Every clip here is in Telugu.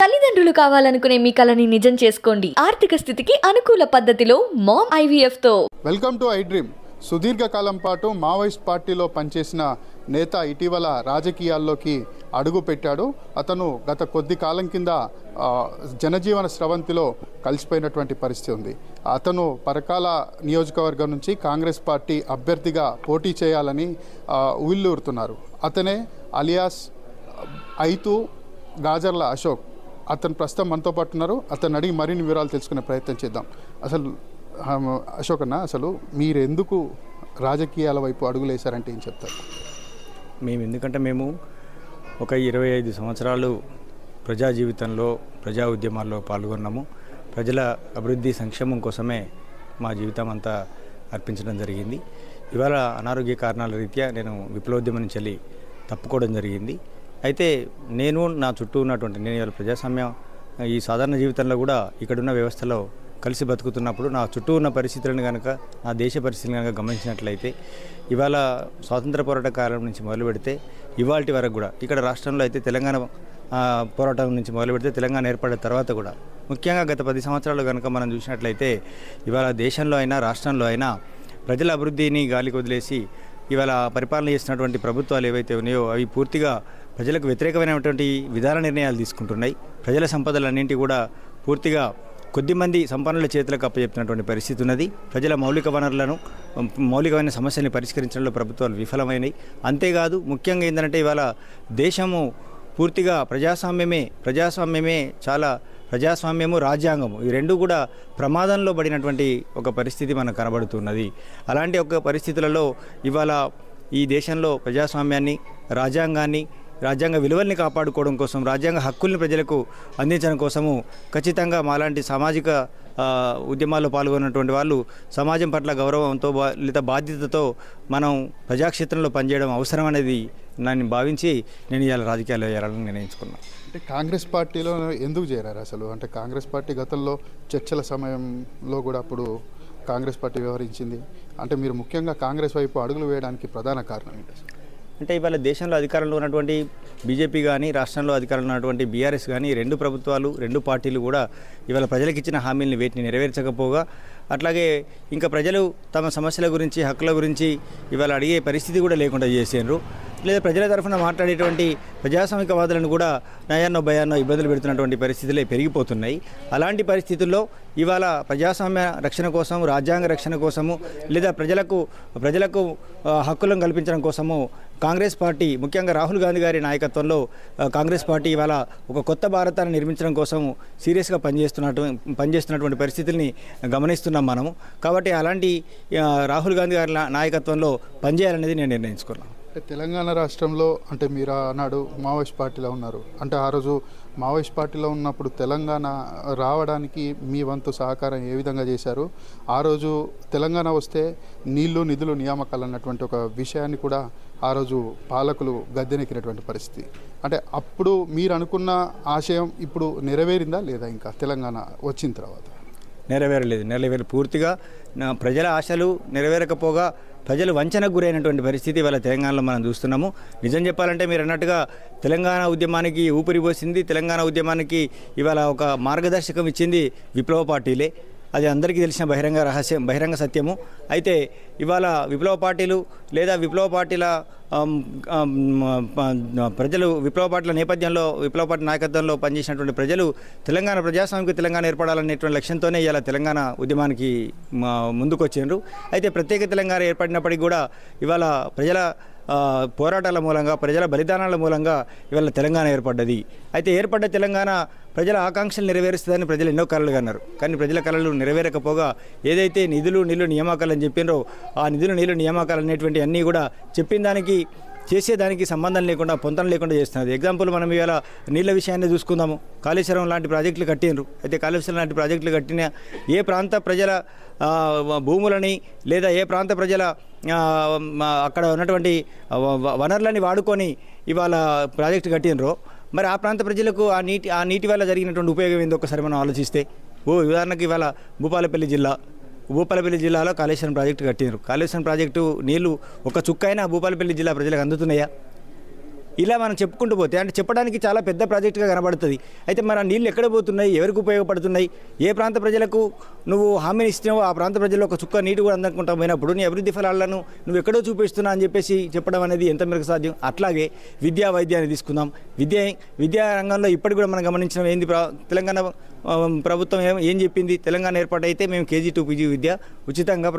తల్లిదండ్రులు కావాలనుకునే మీ కలని నిజం చేసుకోండి. ఆర్థిక స్థితికి అనుకూల పద్ధతిలో మామ్ IVF తో. Welcome to I dream. సుదీర్ఘకాలం పాటు మావోయిస్ట్ పార్టీలో పనిచేసిన నేత ఇటీవల రాజకీయాల్లోకి అడుగు పెట్టాడు. అతను గత కొద్ది కాలం కింద జనజీవన స్రవంతిలో కలిసిపోయినటువంటి పరిస్థితి ఉంది. అతను పరకాల నియోజకవర్గం నుంచి కాంగ్రెస్ పార్టీ అభ్యర్థిగా పోటీ చేయాలని ఉవ్విళ్ళూరుతున్నారు. అతనే అలియాస్ ఐతు గాజర్ల అశోక్. అతను ప్రస్తుతం మనతో పాటు ఉన్నారు. అతను అడిగి మరిన్ని వివరాలు తెలుసుకునే ప్రయత్నం చేద్దాం. అసలు అశోక్ అన్న, అసలు మీరు ఎందుకు రాజకీయాల వైపు అడుగులేశారంటే ఏం చెప్తారు? ఎందుకంటే మేము ఒక 25 సంవత్సరాలు ప్రజా జీవితంలో ప్రజా ఉద్యమాల్లో పాల్గొన్నాము. ప్రజల అభివృద్ధి సంక్షేమం కోసమే మా జీవితం అంతా అర్పించడం జరిగింది. ఇవాళ అనారోగ్య కారణాల రీత్యా నేను విప్లవోద్యమం నుంచి వెళ్ళి తప్పుకోవడం జరిగింది. అయితే నేను నా చుట్టూ ఉన్నటువంటి నేను ఇవాళ ప్రజాస్వామ్యం ఈ సాధారణ జీవితంలో కూడా ఇక్కడున్న వ్యవస్థలో కలిసి బతుకుతున్నప్పుడు నా చుట్టూ ఉన్న పరిస్థితులను కనుక నా దేశ పరిస్థితులను కనుక గమనించినట్లయితే ఇవాళ స్వాతంత్ర పోరాట కాలం నుంచి మొదలు పెడితే ఇవాల్టి వరకు కూడా ఇక్కడ రాష్ట్రంలో అయితే తెలంగాణ పోరాటం నుంచి మొదలు పెడితే తెలంగాణ ఏర్పడిన తర్వాత కూడా ముఖ్యంగా గత 10 సంవత్సరాలు కనుక మనం చూసినట్లయితే ఇవాళ దేశంలో అయినా రాష్ట్రంలో అయినా ప్రజల అభివృద్ధిని గాలికి వదిలేసి ఇవాళ పరిపాలన చేసినటువంటి ప్రభుత్వాలు ఏవైతే ఉన్నాయో అవి పూర్తిగా ప్రజలకు వ్యతిరేకమైనటువంటి విధాన నిర్ణయాలు తీసుకుంటున్నాయి. ప్రజల సంపదలన్నింటి కూడా పూర్తిగా కొద్దిమంది సంపన్నుల చేతులకు అప్పచెప్తున్నటువంటి పరిస్థితి ఉన్నది. ప్రజల మౌలికమైన సమస్యల్ని పరిష్కరించడంలో ప్రభుత్వాలు విఫలమైనవి. అంతేకాదు ముఖ్యంగా ఏంటంటే ఇవాళ దేశము పూర్తిగా ప్రజాస్వామ్యము రాజ్యాంగము ఈ రెండు కూడా ప్రమాదంలో పడినటువంటి ఒక పరిస్థితి మనకు కనబడుతున్నది. అలాంటి ఒక పరిస్థితులలో ఇవాళ ఈ దేశంలో ప్రజాస్వామ్యాన్ని రాజ్యాంగ విలువల్ని కాపాడుకోవడం కోసం రాజ్యాంగ హక్కుల్ని ప్రజలకు అందించడం కోసము ఖచ్చితంగా మాలాంటి సామాజిక ఉద్యమాల్లో పాల్గొన్నటువంటి వాళ్ళు సమాజం పట్ల గౌరవంతో లేదా బాధ్యతతో మనం ప్రజాక్షేత్రంలో పనిచేయడం అవసరం అనేది నన్ను భావించి నేను ఇవాళ రాజకీయాలు చేయాలని నిర్ణయించుకున్నాను. అంటే కాంగ్రెస్ పార్టీలో ఎందుకు చేరారు అసలు? అంటే కాంగ్రెస్ పార్టీ గతంలో చర్చల సమయంలో కూడా అప్పుడు కాంగ్రెస్ పార్టీ వ్యవహరించింది. అంటే మీరు ముఖ్యంగా కాంగ్రెస్ వైపు అడుగులు వేయడానికి ప్రధాన కారణం ఏంటి? అంటే ఇవాళ దేశంలో అధికారంలో ఉన్నటువంటి బీజేపీ కానీ రాష్ట్రంలో అధికారంలో ఉన్నటువంటి బీఆర్ఎస్ కానీ రెండు ప్రభుత్వాలు రెండు పార్టీలు కూడా ఇవాళ ప్రజలకు ఇచ్చిన హామీలను వేటిని నెరవేర్చకపోగా అట్లాగే ఇంకా ప్రజలు తమ సమస్యల గురించి హక్కుల గురించి ఇవాళ అడిగే పరిస్థితి కూడా లేకుండా చేసేండ్రు. లేదా ప్రజల తరఫున మాట్లాడేటువంటి ప్రజాస్వామికవాదులను కూడా నయాన్నో భయాన్నో ఇబ్బందులు పెడుతున్నటువంటి పరిస్థితులే పెరిగిపోతున్నాయి. అలాంటి పరిస్థితుల్లో ఇవాళ ప్రజాస్వామ్య రక్షణ కోసం రాజ్యాంగ రక్షణ కోసము లేదా ప్రజలకు హక్కులను కల్పించడం కోసము కాంగ్రెస్ పార్టీ ముఖ్యంగా రాహుల్ గాంధీ గారి నాయకత్వంలో కాంగ్రెస్ పార్టీ ఇవాళ ఒక కొత్త భారతాన్ని నిర్మించడం కోసం సీరియస్గా పనిచేస్తున్నటువంటి పరిస్థితుల్ని గమనిస్తున్నాం మనము. కాబట్టి అలాంటి రాహుల్ గాంధీ గారి నాయకత్వంలో పనిచేయాలనేది నేను నిర్ణయించుకున్నాను. తెలంగాణ రాష్ట్రంలో అంటే మీరు ఆనాడు మావోయిస్ట్ పార్టీలో ఉన్నారు. అంటే ఆ రోజు మావోయిస్ట్ పార్టీలో ఉన్నప్పుడు తెలంగాణ రావడానికి మీ వంతు సహకారం ఏ విధంగా చేశారు? ఆ రోజు తెలంగాణ వస్తే నీళ్లు నిధులు నియామకాలు అన్నటువంటి ఒక విషయాన్ని కూడా ఆ రోజు పాలకులు గద్దెనెక్కినటువంటి పరిస్థితి. అంటే అప్పుడు మీరు అనుకున్న ఆశయం ఇప్పుడు నెరవేరిందా లేదా? ఇంకా తెలంగాణ వచ్చిన తర్వాత నెరవేరలేదు. పూర్తిగా ప్రజల ఆశలు నెరవేరకపోగా ప్రజలు వంచనకు గురైనటువంటి పరిస్థితి ఇవాళ తెలంగాణలో మనం చూస్తున్నాము. నిజం చెప్పాలంటే మీరు అన్నట్టుగా తెలంగాణ ఉద్యమానికి ఊపిరి పోసింది, తెలంగాణ ఉద్యమానికి ఇవాళ ఒక మార్గదర్శకం ఇచ్చింది విప్లవ పార్టీలే. అది అందరికీ తెలిసిన బహిరంగ సత్యము. అయితే ఇవాళ విప్లవ పార్టీలు లేదా విప్లవ పార్టీల నేపథ్యంలో విప్లవ పార్టీ నాయకత్వంలో పనిచేసినటువంటి ప్రజలు ప్రజాస్వామిక తెలంగాణ ఏర్పడాలనేటువంటి లక్ష్యంతోనే ఇలా తెలంగాణ ఉద్యమానికి ముందుకొచ్చిండ్రు. అయితే ప్రత్యేక తెలంగాణ ఏర్పడినప్పటికీ కూడా ఇవాళ ప్రజల పోరాటాల మూలంగా ప్రజల బలిదానాల మూలంగా ఇవాళ తెలంగాణ ఏర్పడ్డది. అయితే ఏర్పడ్డ తెలంగాణ ప్రజల ఆకాంక్షలు నెరవేరుస్తుందని ప్రజలు ఎన్నో కలలుగా అన్నారు. కానీ ప్రజల కళలు నెరవేరకపోగా ఏదైతే నిధులు నియామకాలు అని చెప్పినరో ఆ నిధులు నియామకాలు అనేటువంటి అన్నీ కూడా చెప్పిన దానికి చేసేదానికి సంబంధం లేకుండా పొంతన లేకుండా చేస్తున్నది. ఎగ్జాంపుల్ మనం ఇవాళ నీళ్ళ విషయాన్ని చూసుకుందాము. కాళేశ్వరం లాంటి ప్రాజెక్టులు కట్టినరు. అయితే కాళేశ్వరం లాంటి ప్రాజెక్టులు కట్టిన ఏ ప్రాంత ప్రజల భూములని లేదా ఏ ప్రాంత ప్రజల అక్కడ ఉన్నటువంటి వనరులని వాడుకొని ఇవాళ ప్రాజెక్టు కట్టినరో మరి ఆ ప్రాంత ప్రజలకు ఆ నీటి వల్ల జరిగినటువంటి ఉపయోగం ఏందో ఒకసారి మనం ఆలోచిస్తే ఉదాహరణకు ఇవాళ భూపాలపల్లి జిల్లాలో కాళేశ్వరం ప్రాజెక్టు కట్టినారు. కాళేశ్వరం ప్రాజెక్టు నీళ్లు ఒక చుక్కైనా భూపాలపల్లి జిల్లా ప్రజలకు అందుతున్నాయా? ఇలా మనం చెప్పుకుంటూ పోతే అంటే చెప్పడానికి చాలా పెద్ద ప్రాజెక్టుగా కనబడుతుంది. అయితే మరి ఆ నీళ్ళు ఎక్కడ పోతున్నాయి, ఎవరికి ఉపయోగపడుతున్నాయి, ఏ ప్రాంత ప్రజలకు నువ్వు హామీని ఇస్తున్నావో ఆ ప్రాంత ప్రజల్లో ఒక చుక్క నీటి కూడా అందకుండా పోయినప్పుడు నీ అభివృద్ధి ఫలాలను నువ్వు ఎక్కడో చూపిస్తున్నా అని చెప్పేసి చెప్పడం అనేది ఎంత మేరకు సాధ్యం? అట్లాగే విద్యా వైద్యాన్ని తీసుకుందాం. విద్యా రంగంలో ఇప్పటికి కూడా మనం గమనించడం ఏంది, తెలంగాణ ప్రభుత్వం ఏం చెప్పింది, తెలంగాణ ఏర్పాటైతే మేము KG to PG విద్య ఉచితంగా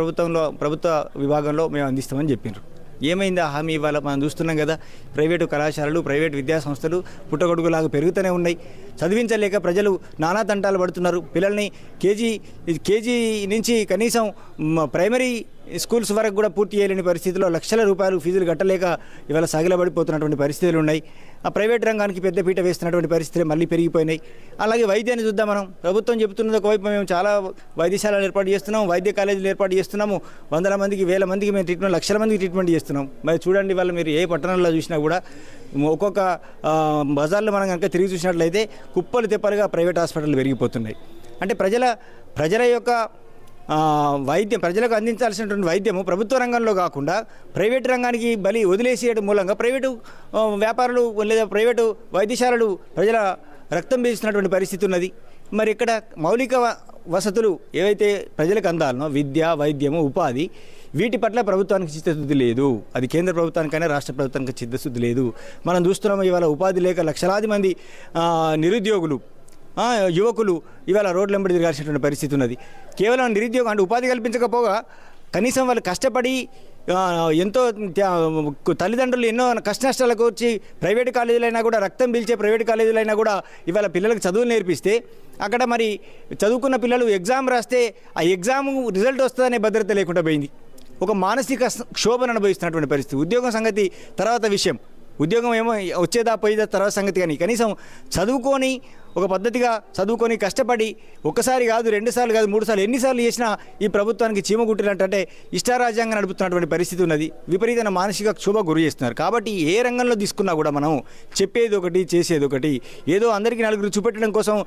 ప్రభుత్వ విభాగంలో మేము అందిస్తామని చెప్పిండ్రు. ఏమైంది ఆ హామీ? ఇవాళ మనం చూస్తున్నాం కదా, ప్రైవేటు కళాశాలలు, ప్రైవేటు విద్యా సంస్థలు పుట్టగొడుగులాగా పెరుగుతూనే ఉన్నాయి. చదివించలేక ప్రజలు నానా తంటాలు పడుతున్నారు. పిల్లల్ని కేజీ నుంచి కనీసం ప్రైమరీ స్కూల్స్ వరకు కూడా పూర్తి చేయలేని పరిస్థితిలో లక్షల రూపాయలు ఫీజులు కట్టలేక ఇవాళ సాగిలబడిపోతున్నటువంటి పరిస్థితులు ఉన్నాయి. ఆ ప్రైవేట్ రంగానికి పెద్దపీట వేస్తున్నటువంటి పరిస్థితులు మళ్ళీ పెరిగిపోయినాయి. అలాగే వైద్యాన్ని చూద్దాం. మనం ప్రభుత్వం చెబుతున్నది ఒకవైపు మేము చాలా వైద్యశాలలు ఏర్పాటు చేస్తున్నాము, వైద్య కాలేజీలు ఏర్పాటు చేస్తున్నాము, వందల మందికి వేల మందికి మేము ట్రీట్మెంట్, లక్షల మందికి ట్రీట్మెంట్ చేస్తున్నాం. మరి చూడండి, వాళ్ళు మీరు ఏ పట్టణంలో చూసినా కూడా ఒక్కొక్క బజార్లో మనం కనుక తిరిగి చూసినట్లయితే కుప్పలు తెప్పలుగా ప్రైవేట్ హాస్పిటళ్ళు పెరిగిపోతున్నాయి. అంటే ప్రజల యొక్క వైద్యం, ప్రజలకు అందించాల్సినటువంటి వైద్యము ప్రభుత్వ రంగంలో కాకుండా ప్రైవేటు రంగానికి బలి వదిలేసేయడం మూలంగా ప్రైవేటు వ్యాపారులు లేదా ప్రైవేటు వైద్యశాలలు ప్రజల రక్తం పీల్చుతున్నటువంటి పరిస్థితి ఉన్నది. మరి ఇక్కడ మౌలిక వసతులు ఏవైతే ప్రజలకు అందాలనో, విద్య, వైద్యము, ఉపాధి, వీటి పట్ల ప్రభుత్వానికి చిత్తశుద్ధి లేదు. అది కేంద్ర ప్రభుత్వానికైనా రాష్ట్ర ప్రభుత్వానికి చిత్తశుద్ధి లేదు. మనం చూస్తున్నాము, ఇవాళ ఉపాధి లేక లక్షలాది మంది నిరుద్యోగులు, యువకులు ఇవాళ రోడ్ల వెంబడి తిరగాల్సినటువంటి పరిస్థితి ఉన్నది. కేవలం నిరుద్యోగం అంటే ఉపాధి కల్పించకపోగా కనీసం వాళ్ళు కష్టపడి ఎంతో తల్లిదండ్రులు ఎన్నో కష్టనష్టాలకు వచ్చి ప్రైవేటు కాలేజీలైనా కూడా, రక్తం పీల్చే ప్రైవేటు కాలేజీలైనా కూడా ఇవాళ పిల్లలకు చదువులు నేర్పిస్తే అక్కడ మరి చదువుకున్న పిల్లలు ఎగ్జామ్ రాస్తే ఆ ఎగ్జామ్ రిజల్ట్ వస్తుందనే భద్రత లేకుండా పోయింది. ఒక మానసిక క్షోభను అనుభవిస్తున్నటువంటి పరిస్థితి. ఉద్యోగం సంగతి తర్వాత విషయం, ఉద్యోగం ఏమో వచ్చేదా పోయేదా తర్వాత సంగతి, కానీ కనీసం చదువుకొని ఒక పద్ధతిగా చదువుకొని కష్టపడి ఒకసారి కాదు, 2 సార్లు కాదు, 3 సార్లు ఎన్నిసార్లు చేసినా ఈ ప్రభుత్వానికి చీమ కుట్టినట్టే ఇష్టారాజ్యంగా నడుపుతున్నటువంటి పరిస్థితి ఉన్నది. విపరీతమైన మానసిక క్షోభ గురి చేస్తున్నారు. కాబట్టి ఏ రంగంలో తీసుకున్నా కూడా మనం చెప్పేది ఒకటి, చేసేది ఒకటి. ఏదో అందరికీ నలుగురు చూపెట్టడం కోసం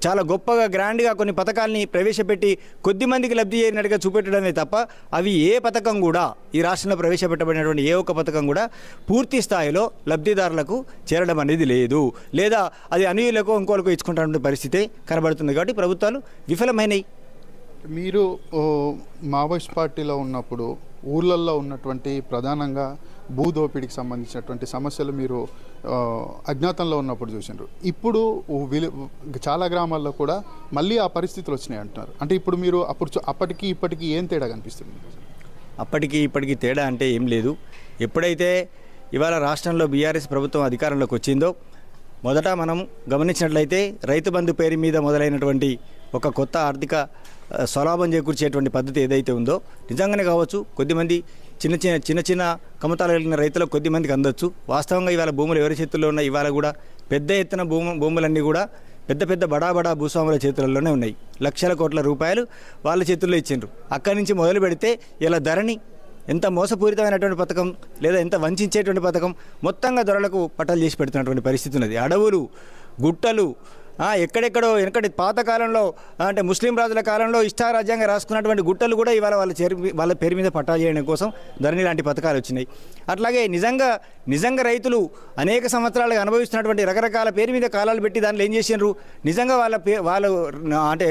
చాలా గొప్పగా గ్రాండ్గా కొన్ని పథకాలని ప్రవేశపెట్టి కొద్ది మందికి లబ్ధి చేరినట్టుగా చూపెట్టడమే తప్ప అవి ఏ పథకం కూడా, ఈ రాష్ట్రంలో ప్రవేశపెట్టబడినటువంటి ఏ ఒక్క పథకం కూడా పూర్తి స్థాయిలో లబ్ధిదారులకు చేరడం అనేది లేదు. లేదా అది అనీయులకు ఇంకోలకు ఇచ్చుకుంటున్న పరిస్థితి కనబడుతుంది. కాబట్టి ప్రభుత్వాలు విఫలమైనవి. మీరు మావోయిస్ట్ పార్టీలో ఉన్నప్పుడు ఊళ్ళల్లో ఉన్నటువంటి ప్రధానంగా భూదోపిడికి సంబంధించినటువంటి సమస్యలు మీరు అజ్ఞాతంలో ఉన్నప్పుడు చూసినారు. ఇప్పుడు చాలా గ్రామాల్లో కూడా మళ్ళీ ఆ పరిస్థితులు వచ్చినాయి అంటున్నారు. అంటే ఇప్పుడు మీరు అప్పటికి ఇప్పటికీ ఏం తేడా కనిపిస్తుంది? అప్పటికి ఇప్పటికీ తేడా అంటే ఏం లేదు. ఎప్పుడైతే ఇవాళ రాష్ట్రంలో బీఆర్ఎస్ ప్రభుత్వం అధికారంలోకి వచ్చిందో మొదట మనం గమనించినట్లయితే రైతు బంధు పేరు మీద మొదలైనటువంటి ఒక కొత్త ఆర్థిక స్వలాభం చేకూర్చేటువంటి పద్ధతి ఏదైతే ఉందో నిజంగానే కావచ్చు, కొద్దిమంది చిన్న చిన్న కమతాలు కలిగిన రైతులకు కొద్దిమందికి అందొచ్చు. వాస్తవంగా ఇవాళ భూములు ఎవరి చేతుల్లో ఉన్నాయి? ఇవాళ కూడా పెద్ద ఎత్తున భూములన్నీ కూడా పెద్ద బడా భూస్వాముల చేతుల్లోనే ఉన్నాయి. లక్షల కోట్ల రూపాయలు వాళ్ళ చేతుల్లో ఇచ్చిండ్రు. అక్కడి నుంచి మొదలు పెడితే ఇలా ధరణి ఎంత మోసపూరితమైనటువంటి పథకం, లేదా ఎంత వంచేటువంటి పథకం, మొత్తంగా దొరలకు పట్టాలు చేసి పెడుతున్నటువంటి పరిస్థితి ఉన్నది. అడవులు, గుట్టలు, ఎక్కడెక్కడో వెనకటి పాతకాలంలో అంటే ముస్లిం రాజుల కాలంలో ఇష్టారాజ్యంగా రాసుకున్నటువంటి గుట్టలు కూడా ఇవాళ వాళ్ళ పేరు మీద పట్టాలు చేయడం కోసం ధరణి లాంటి పథకాలు వచ్చినాయి. అట్లాగే నిజంగా రైతులు అనేక సంవత్సరాలుగా అనుభవిస్తున్నటువంటి రకరకాల పేరు మీద కాలాలు పెట్టి దాంట్లో ఏం చేసినారు, నిజంగా వాళ్ళు అంటే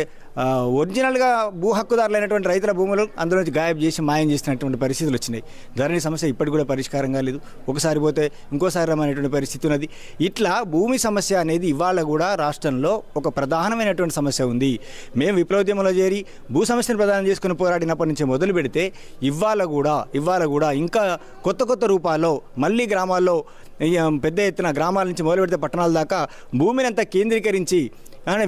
ఒరిజినల్గా భూ హక్కుదారులైనటువంటి రైతుల భూములు అందులోంచి గాయబ్ చేసి మాయం చేసినటువంటి పరిస్థితులు వచ్చినాయి. ధరణి సమస్య ఇప్పటికి కూడా పరిష్కారం కాలేదు. ఒకసారి పోతే ఇంకోసారి రమ్మనేటువంటి పరిస్థితి ఉన్నది. ఇట్లా భూమి సమస్య అనేది ఇవాళ కూడా రాష్ట్రంలో ఒక ప్రధానమైనటువంటి సమస్య ఉంది. మేము విప్లవోద్యమంలో చేరి భూ సమస్యను ప్రధానం చేసుకుని పోరాడినప్పటి నుంచి మొదలు పెడితే ఇవాళ కూడా ఇంకా కొత్త రూపాల్లో మళ్ళీ గ్రామాల్లో పెద్ద ఎత్తున గ్రామాల నుంచి మొదలు పెడితే పట్టణాల దాకా భూమిని అంతా కేంద్రీకరించి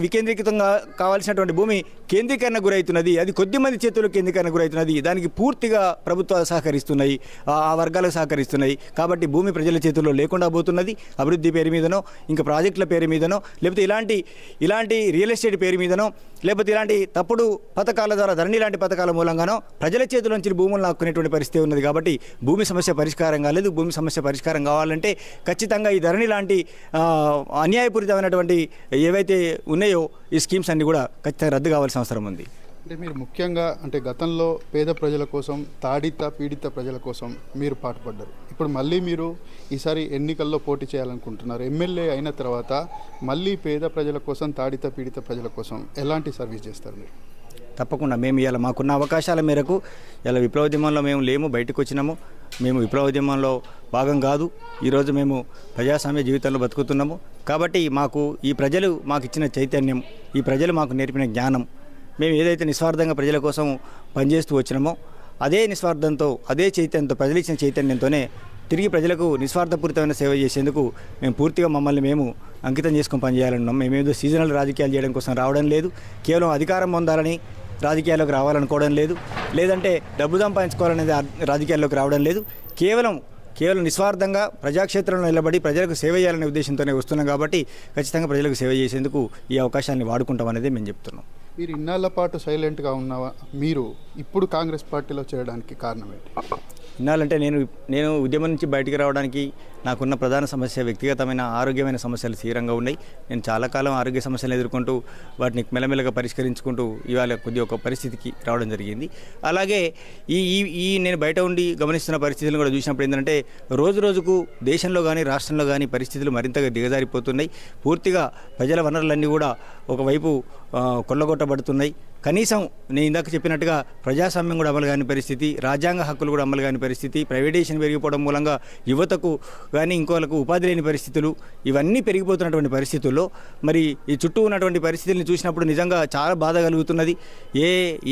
వికేంద్రీకృతంగా కావాల్సినటువంటి భూమి కేంద్రీకరణ గురవుతున్నది. అది కొద్దిమంది చేతుల్లో కేంద్రీకరణ గురవుతున్నది. దానికి పూర్తిగా ప్రభుత్వాలు సహకరిస్తున్నాయి, ఆ వర్గాలకు సహకరిస్తున్నాయి. కాబట్టి భూమి ప్రజల చేతుల్లో లేకుండా పోతున్నది. అభివృద్ధి పేరు మీదనో, ఇంకా ప్రాజెక్టుల పేరు మీదనో, లేకపోతే ఇలాంటి రియల్ ఎస్టేట్ పేరు మీదనో, లేకపోతే ఇలాంటి తప్పుడు పథకాల ద్వారా ధరణి లాంటి పథకాల మూలంగానో ప్రజల చేతుల నుంచి భూములు లాక్కునేటువంటి పరిస్థితి ఉన్నది. కాబట్టి భూమి సమస్య పరిష్కారం కాలేదు. భూమి సమస్య పరిష్కారం కావాలంటే ఖచ్చితంగా ఈ ధరణి లాంటి అన్యాయపూరితమైనటువంటి ఏవైతే ఉన్నాయో ఈ స్కీమ్స్ అన్నీ కూడా ఖచ్చితంగా రద్దు కావాల్సిన అవసరం ఉంది. అంటే మీరు ముఖ్యంగా అంటే గతంలో పేద ప్రజల కోసం పీడిత ప్రజల కోసం మీరు పాటుపడ్డారు. ఇప్పుడు మళ్ళీ మీరు ఈసారి ఎన్నికల్లో పోటీ చేయాలనుకుంటున్నారు. ఎమ్మెల్యే అయిన తర్వాత మళ్ళీ పేద ప్రజల కోసం పీడిత ప్రజల కోసం ఎలాంటి సర్వీస్ చేస్తారు మీరు? తప్పకుండా మేము ఇలా మాకున్న అవకాశాల మేరకు ఇలా విప్లవోద్యమంలో మేము లేము, బయటకు వచ్చినాము. మేము విప్లవోద్యమంలో భాగం కాదు. ఈరోజు మేము ప్రజాస్వామ్య జీవితంలో బతుకుతున్నాము. కాబట్టి మాకు ఈ ప్రజలు మాకు ఇచ్చిన చైతన్యం, ఈ ప్రజలు మాకు నేర్పిన జ్ఞానం, మేము ఏదైతే నిస్వార్థంగా ప్రజల కోసం పనిచేస్తూ వచ్చినామో అదే నిస్వార్థంతో, అదే చైతన్యంతో, ప్రజలు ఇచ్చిన చైతన్యంతోనే తిరిగి ప్రజలకు నిస్వార్థపూరితమైన సేవ చేసేందుకు మేము పూర్తిగా మమ్మల్ని మేము అంకితం చేసుకొని పనిచేయాలన్నాం. మేమేదో సీజనల్ రాజకీయాలు చేయడం కోసం రావడం లేదు. కేవలం అధికారం పొందాలని రాజకీయాల్లోకి రావాలనుకోవడం లేదు, లేదంటే డబ్బు సంపాదించుకోవాలనేది రాజకీయాల్లోకి రావడం లేదు. కేవలం నిస్వార్థంగా ప్రజాక్షేత్రంలో నిలబడి ప్రజలకు సేవ చేయాలనే ఉద్దేశంతోనే వస్తున్నాం. కాబట్టి ఖచ్చితంగా ప్రజలకు సేవ చేసేందుకు ఈ అవకాశాన్ని వాడుకుంటామనేది మేము చెప్తున్నాం. మీరు ఇన్నాళ్ల పాటు సైలెంట్గా ఉన్న మీరు ఇప్పుడు కాంగ్రెస్ పార్టీలో చేరడానికి కారణం ఏంటి? ఇన్నాళ్ళంటే నేను ఉద్యమం నుంచి బయటికి రావడానికి నాకున్న ప్రధాన సమస్య వ్యక్తిగతమైన ఆరోగ్యమైన సమస్యలు తీవ్రంగా ఉన్నాయి. నేను చాలా కాలం ఆరోగ్య సమస్యలు ఎదుర్కొంటూ వాటిని మెల్లమెల్లగా పరిష్కరించుకుంటూ ఇవాళ కొద్ది ఒక పరిస్థితికి రావడం జరిగింది. అలాగే ఈ నేను బయట ఉండి గమనిస్తున్న పరిస్థితులను కూడా చూసినప్పుడు ఏంటంటే రోజు రోజుకు దేశంలో కానీ రాష్ట్రంలో కానీ పరిస్థితులు మరింతగా దిగజారిపోతున్నాయి. పూర్తిగా ప్రజల వనరులన్నీ కూడా ఒకవైపు కొల్లగొట్టబడుతున్నాయి. కనీసం నేను ఇందాక చెప్పినట్టుగా ప్రజాస్వామ్యం కూడా అమలు కాని పరిస్థితి, రాజ్యాంగ హక్కులు కూడా అమలు కాని పరిస్థితి, ప్రైవేటేషన్ పెరిగిపోవడం మూలంగా యువతకు కానీ ఇంకోలకు ఉపాధి లేని పరిస్థితులు, ఇవన్నీ పెరిగిపోతున్నటువంటి పరిస్థితుల్లో మరి ఈ చుట్టూ ఉన్నటువంటి పరిస్థితులను చూసినప్పుడు నిజంగా చాలా బాధ కలుగుతున్నది.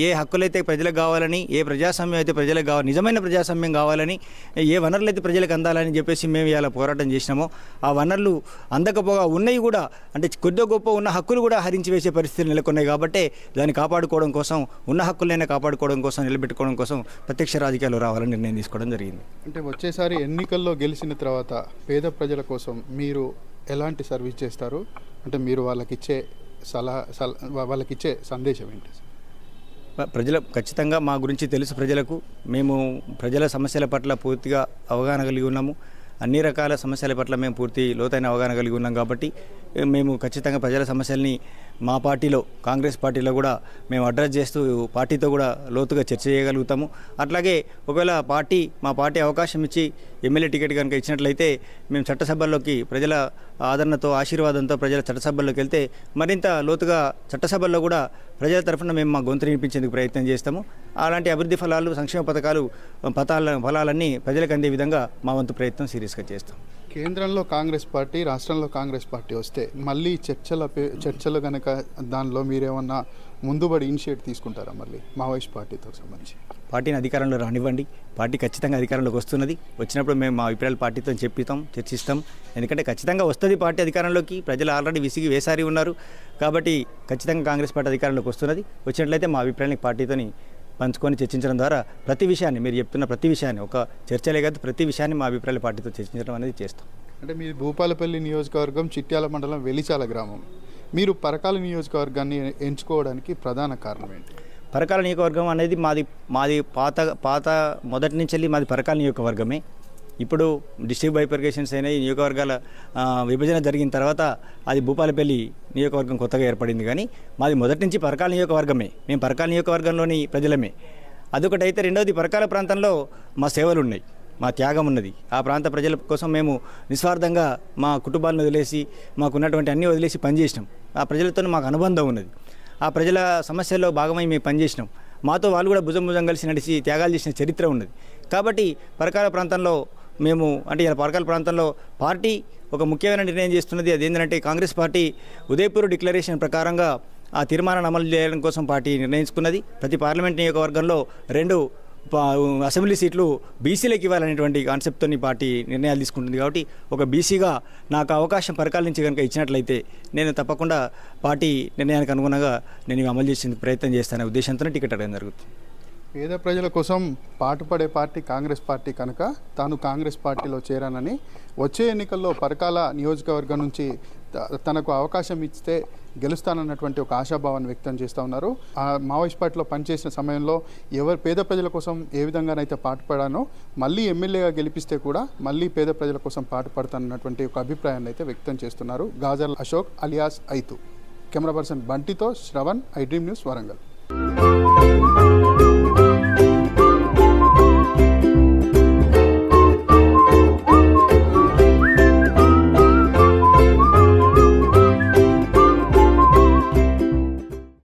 ఏ హక్కులైతే ప్రజలకు కావాలని, ఏ ప్రజాస్వామ్యం అయితే ప్రజలకు కావాలి, నిజమైన ప్రజాస్వామ్యం కావాలని, ఏ వనరులు అయితే ప్రజలకు అందాలని చెప్పేసి మేము ఇలా పోరాటం చేసినామో ఆ వనరులు అందకపోగా ఉన్నాయి కూడా, అంటే కొద్దిగా గొప్ప ఉన్న హక్కులు కూడా హరించి వేసే పరిస్థితులు నెలకొన్నాయి. కాబట్టి దాన్ని కాపాడుకోవడం కోసం, ఉన్న హక్కులైనా కాపాడుకోవడం కోసం, నిలబెట్టుకోవడం కోసం ప్రత్యక్ష రాజకీయాలు రావాలని నిర్ణయం తీసుకోవడం జరిగింది. అంటే వచ్చేసారి ఎన్నికల్లో గెలిచిన తర్వాత పేద ప్రజల కోసం మీరు ఎలాంటి సర్వీస్ చేస్తారు? అంటే మీరు వాళ్ళకిచ్చే వాళ్ళకిచ్చే సందేశం ఏంటి? ప్రజల ఖచ్చితంగా మా గురించి తెలుసు ప్రజలకు. మేము ప్రజల సమస్యల పట్ల పూర్తిగా అవగాహన కలిగి ఉన్నాము. అన్ని రకాల సమస్యల పట్ల మేము పూర్తి లోతైన అవగాహన కలిగి ఉన్నాం. కాబట్టి మేము ఖచ్చితంగా ప్రజల సమస్యల్ని మా పార్టీలో, కాంగ్రెస్ పార్టీలో కూడా మేము అడ్రస్ చేస్తూ పార్టీతో కూడా లోతుగా చర్చ చేయగలుగుతాము. అట్లాగే ఒకవేళ మా పార్టీ అవకాశం ఇచ్చి ఎమ్మెల్యే టికెట్ కనుక ఇచ్చినట్లయితే మేము చట్టసభల్లోకి ప్రజల ఆదరణతో, ఆశీర్వాదంతో ప్రజల చట్టసభల్లోకి వెళ్తే మరింత లోతుగా చట్టసభల్లో కూడా ప్రజల తరఫున మేము మా గొంతు వినిపించేందుకు ప్రయత్నం చేస్తాము. అలాంటి అభివృద్ధి ఫలాలు, సంక్షేమ ఫలాలన్నీ ప్రజలకు అందే విధంగా మా వంతు ప్రయత్నం సీరియస్గా చేస్తాం. కేంద్రంలో కాంగ్రెస్ పార్టీ, రాష్ట్రంలో కాంగ్రెస్ పార్టీ వస్తే మళ్ళీ చర్చలు కనుక దానిలో మీరేమన్నా ముందుబడి ఇనిషియేట్ తీసుకుంటారా? మళ్ళీ మావోయిస్ట్ పార్టీతో సంబంధించి పార్టీని అధికారంలో రానివ్వండి. పార్టీ ఖచ్చితంగా అధికారంలోకి వస్తున్నది. వచ్చినప్పుడు మేము మా అభిప్రాయాలు పార్టీతో చర్చిస్తాం. ఎందుకంటే ఖచ్చితంగా వస్తుంది పార్టీ అధికారంలోకి. ప్రజలు ఆల్రెడీ విసిగి వేసారి ఉన్నారు. కాబట్టి ఖచ్చితంగా కాంగ్రెస్ పార్టీ అధికారంలోకి వస్తున్నది. వచ్చినట్లయితే మా అభిప్రాయాన్ని పార్టీతోని పంచుకొని చర్చించడం ద్వారా ప్రతి విషయాన్ని, మీరు చెప్తున్న ప్రతి విషయాన్ని, ఒక చర్చలే కాదు ప్రతి విషయాన్ని మా అభిప్రాయాల పార్టీతో చర్చించడం అనేది చేస్తాం. అంటే మీ భూపాలపల్లి నియోజకవర్గం, చిట్యాల మండలం, వెలిచాల గ్రామం. మీరు పరకాల నియోజకవర్గాన్ని ఎంచుకోవడానికి ప్రధాన కారణం ఏంటి? పరకాల నియోజకవర్గం అనేది మాది పాత మొదటి నుంచి వెళ్ళి మాది పరకాల నియోజకవర్గమే. ఇప్పుడు డిస్ట్రిక్ట్ బైఫర్కేషన్స్ అయినాయి, నియోజకవర్గాల విభజన జరిగిన తర్వాత అది భూపాలపల్లి నియోజకవర్గం కొత్తగా ఏర్పడింది. కానీ మాది మొదటి నుంచి పరకాల నియోజకవర్గమే. మేము పరకాల నియోజకవర్గంలోని ప్రజలమే. అదొకటైతే రెండవది పరకాల ప్రాంతంలో మా సేవలు ఉన్నాయి, మా త్యాగం ఉన్నది. ఆ ప్రాంత ప్రజల కోసం మేము నిస్వార్థంగా మా కుటుంబాలను వదిలేసి, మాకున్నటువంటి అన్నీ వదిలేసి పనిచేసినాం. ఆ ప్రజలతో మాకు అనుబంధం ఉన్నది. ఆ ప్రజల సమస్యల్లో భాగమై మేము పనిచేసినాం. మాతో వాళ్ళు కూడా భుజం కలిసి నడిచి త్యాగాలు చేసిన చరిత్ర ఉన్నది. కాబట్టి పరకాల ప్రాంతంలో మేము, అంటే ఇలా పరకాల ప్రాంతంలో పార్టీ ఒక ముఖ్యమైన నిర్ణయం చేస్తున్నది. అదేంటంటే కాంగ్రెస్ పార్టీ ఉదయపూర్ డిక్లరేషన్ ప్రకారంగా ఆ తీర్మానాన్ని అమలు చేయడం కోసం పార్టీ నిర్ణయించుకున్నది. ప్రతి పార్లమెంట్ నియోజకవర్గంలో 2 అసెంబ్లీ సీట్లు బీసీలకు ఇవ్వాలనేటువంటి కాన్సెప్ట్తో పార్టీ నిర్ణయాలు తీసుకుంటుంది. కాబట్టి ఒక బీసీగా నాకు అవకాశం పరకాల నుంచి కనుక ఇచ్చినట్లయితే నేను తప్పకుండా పార్టీ నిర్ణయానికి అనుగుణంగా నేను అమలు చేసేందుకు ప్రయత్నం చేస్తానే ఉద్దేశంతోనే టికెట్ అడగడం జరుగుతుంది. పేద ప్రజల కోసం పాటుపడే పార్టీ కాంగ్రెస్ పార్టీ కనుక తాను కాంగ్రెస్ పార్టీలో చేరానని, వచ్చే ఎన్నికల్లో పరకాల నియోజకవర్గం నుంచి తనకు అవకాశం ఇస్తే గెలుస్తానన్నటువంటి ఒక ఆశాభావాన్ని వ్యక్తం చేస్తూ ఉన్నారు. ఆ మావోయిస్ట్ పార్టీలో పనిచేసిన సమయంలో పేద ప్రజల కోసం ఏ విధంగానైతే పాటుపడానో మళ్ళీ ఎమ్మెల్యేగా గెలిపిస్తే కూడా మళ్ళీ పేద ప్రజల కోసం పాటుపడతానన్నటువంటి ఒక అభిప్రాయాన్ని అయితే వ్యక్తం చేస్తున్నారు. Gajar Ashok alias Aitu. Camera person బంటితో Shravan, I Dream News, Warangal.